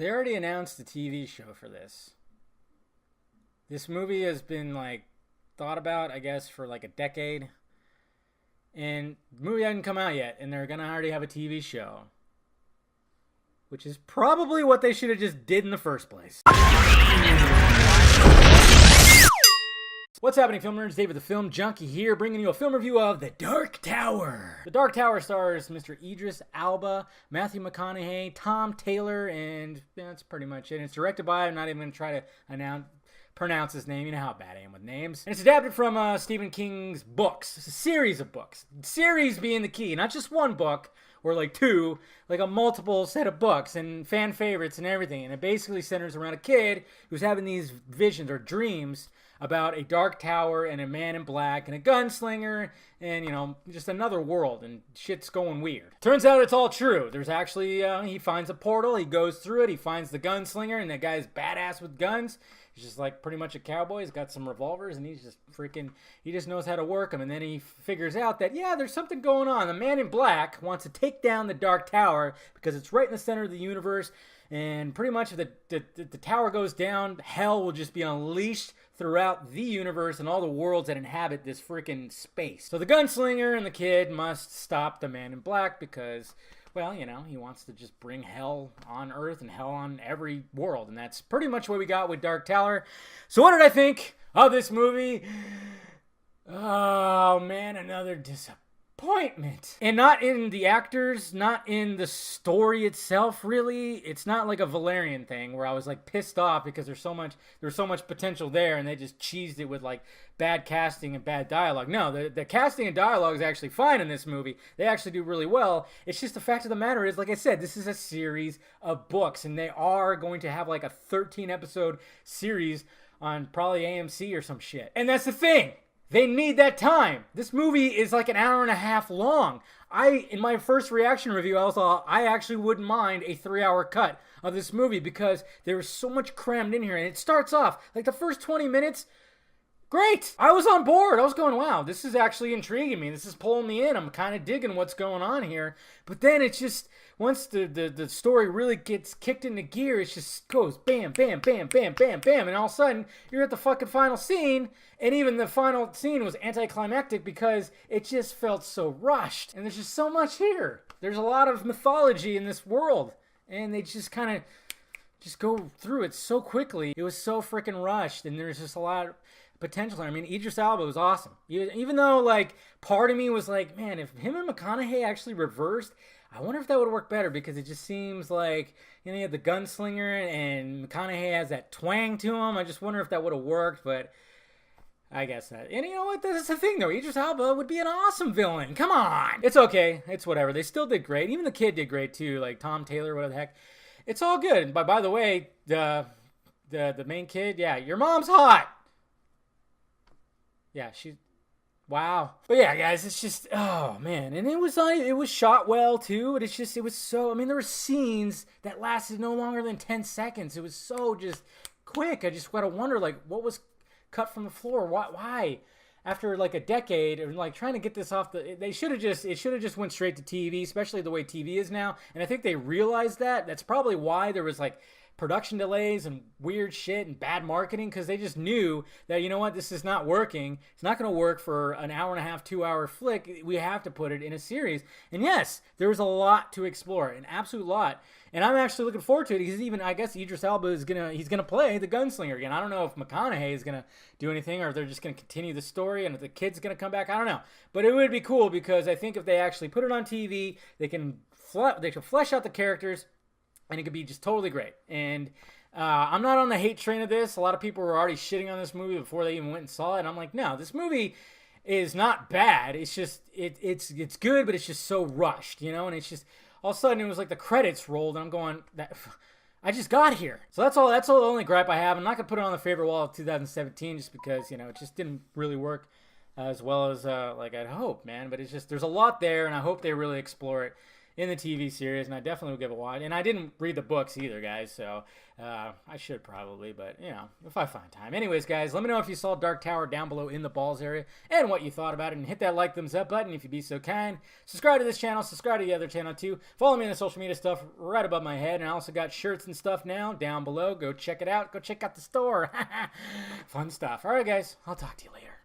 They already announced the TV show for this. This movie has been like thought about, I guess, for like a decade. And the movie hasn't come out yet, and they're gonna already have a TV show. Which is probably what they should have just did in the first place. What's happening, film nerds? David the Film Junkie here, bringing you a film review of The Dark Tower. The Dark Tower stars Mr. Idris Elba, Matthew McConaughey, Tom Taylor, and that's pretty much it. And it's directed by, I'm not even going to try to pronounce his name. You know how bad I am with names. And it's adapted from Stephen King's books. It's a series of books. Series being the key, not just one book or like two, like a multiple set of books and fan favorites and everything. And it basically centers around a kid who's having these visions or dreams about a dark tower and a man in black and a gunslinger and, you know, just another world, and shit's going weird. Turns out it's all true. There's actually, he finds a portal, he goes through it, he finds the gunslinger, and that guy's badass with guns. He's just like pretty much a cowboy. He's got some revolvers, and he's just he just knows how to work them. And then he figures out that, yeah, there's something going on. The man in black wants to take down the Dark Tower because it's right in the center of the universe. And pretty much if the tower goes down, hell will just be unleashed throughout the universe and all the worlds that inhabit this freaking space. So the gunslinger and the kid must stop the man in black because, well, you know, he wants to just bring hell on Earth and hell on every world. And that's pretty much what we got with Dark Tower. So what did I think of this movie? Oh, man, another disappointment. And not in the actors, not in the story itself, really. It's not like a Valerian thing where I was like pissed off because there's so much potential there and they just cheesed it with like bad casting and bad dialogue. No, the casting and dialogue is actually fine in this movie. They actually do really well. It's just the fact of the matter is, like I said, this is a series of books and they are going to have like a 13 episode series on probably AMC or some shit. And that's the thing. They need that time. This movie is like an hour and a half long. In my first reaction review, I actually wouldn't mind a 3-hour cut of this movie because there's so much crammed in here. And it starts off, like the first 20 minutes, great. I was on board. I was going, wow, this is actually intriguing me. This is pulling me in. I'm kind of digging what's going on here. But then it's just, once the story really gets kicked into gear, it just goes bam, bam, bam, bam, bam, bam. And all of a sudden, you're at the fucking final scene. And even the final scene was anticlimactic because it just felt so rushed. And there's just so much here. There's a lot of mythology in this world. And they just kind of just go through it so quickly. It was so freaking rushed. And there's just a lot of potential. I mean, Idris Elba was awesome. Even though, like, part of me was like, man, if him and McConaughey actually reversed, I wonder if that would work better because it just seems like, you know, you have the gunslinger and McConaughey has that twang to him. I just wonder if that would have worked, but I guess that. And you know what? That's the thing, though. Idris Elba would be an awesome villain. Come on. It's okay. It's whatever. They still did great. Even the kid did great, too. Like Tom Taylor, whatever the heck. It's all good. But by the way, the main kid, yeah, your mom's hot. Yeah, wow. But yeah, guys, it's just, oh man. And it was shot well too. But it was so, I mean, there were scenes that lasted no longer than 10 seconds. It was so just quick. I just gotta wonder, like, what was cut from the floor? Why? After like a decade of like trying to get this off it should have just went straight to TV, especially the way TV is now. And I think they realized that. That's probably why there was like production delays and weird shit and bad marketing, because they just knew that, you know what, this is not working. It's not going to work for an hour and a half, 2-hour flick. We have to put it in a series. And yes, there was a lot to explore, an absolute lot. And I'm actually looking forward to it because even, I guess, Idris Elba is he's gonna play the gunslinger again. I don't know if McConaughey is gonna do anything or if they're just gonna continue the story and if the kid's gonna come back. I don't know, but it would be cool because I think if they actually put it on TV, they can flesh out the characters. And it could be just totally great. And I'm not on the hate train of this. A lot of people were already shitting on this movie before they even went and saw it. And I'm like, no, this movie is not bad. It's just, it's good, but it's just so rushed, you know? And it's just, all of a sudden, it was like the credits rolled. And I'm going, I just got here. So that's all the only gripe I have. I'm not going to put it on the favorite wall of 2017 just because, you know, it just didn't really work as well as like I'd hoped, man. But it's just, there's a lot there, and I hope they really explore it. in the TV series, and I definitely will give it a watch. And I didn't read the books either, guys, so I should probably, but if I find time. Anyways, guys, let me know if you saw Dark Tower down below in the balls area and what you thought about it, and hit that like, thumbs up button if you'd be so kind. Subscribe to this channel, subscribe to the other channel too. Follow me on the social media stuff right above my head, and I also got shirts and stuff now down below. Go check it out. Go check out the store. Fun stuff. All right, guys, I'll talk to you later.